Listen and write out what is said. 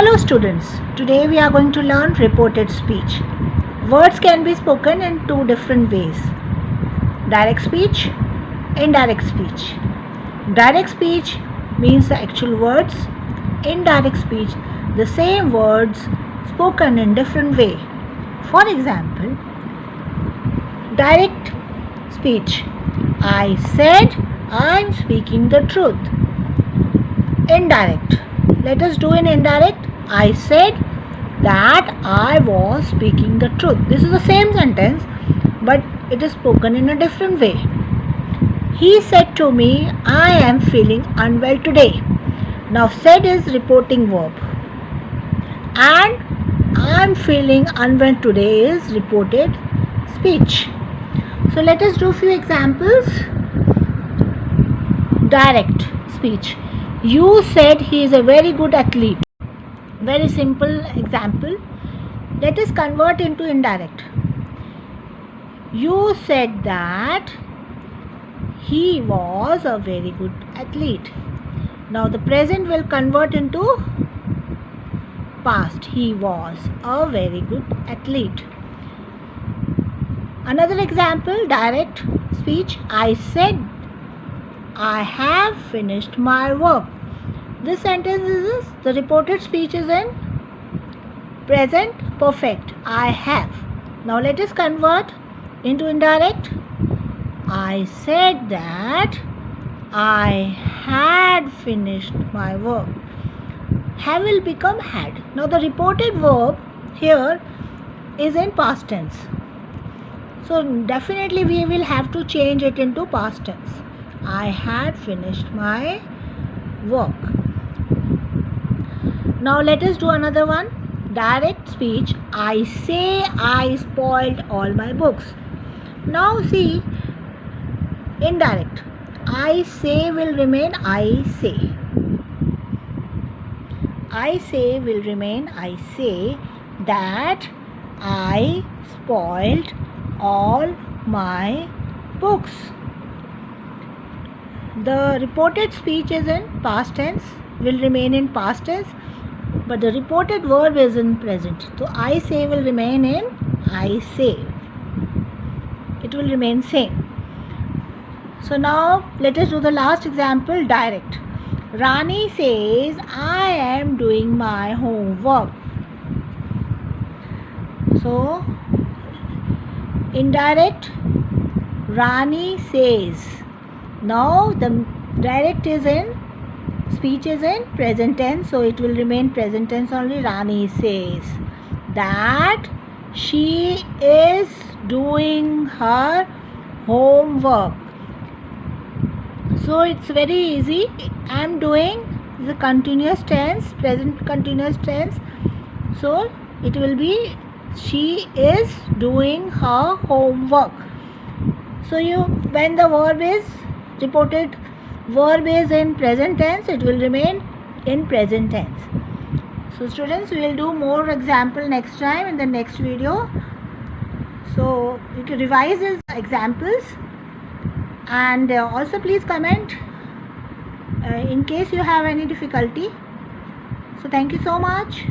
Hello students, today we are going to learn reported speech. Words can be spoken in two different ways. Direct speech, indirect speech. Direct speech means the actual words. Indirect speech, the same words spoken in different way. For example, direct speech. I said I am speaking the truth. Indirect. Let us do in indirect. I said that I was speaking the truth. This is the same sentence, but it is spoken in a different way. He said to me, I am feeling unwell today. Now said is reporting verb, and I am feeling unwell today is reported speech. So let us do few examples. Direct speech. You said he is a very good athlete. Very simple example. Let us convert into indirect. You said that he was a very good athlete. Now the present will convert into past. He was a very good athlete. Another example, direct speech. I said I have finished my work. This sentence is the reported speech is in present perfect. I have. Now let us convert into indirect. I said that I had finished my work. Have will become had. Now the reported verb here is in past tense. So definitely we will have to change it into past tense. I had finished my work. Now let us do another one. Direct speech. I say I spoiled all my books. Now see, indirect. I say will remain I say. I say will remain I say that I spoiled all my books. The reported speech is in past tense, will remain in past tense, but the reported verb is in present. So I say will remain in I say. It will remain same. So now let us do the last example, direct. Rani says I am doing my homework. So indirect, Rani says. Now the direct is in speech is in present tense, so it will remain present tense only. Rani says that she is doing her homework. So it's very easy. I am doing the continuous tense, present continuous tense. So it will be she is doing her homework. So when the verb is reported verb is in present tense, it will remain in present tense. So students, we will do more example next time in the next video. So you can revise these examples, and also please comment in case you have any difficulty. So thank you so much.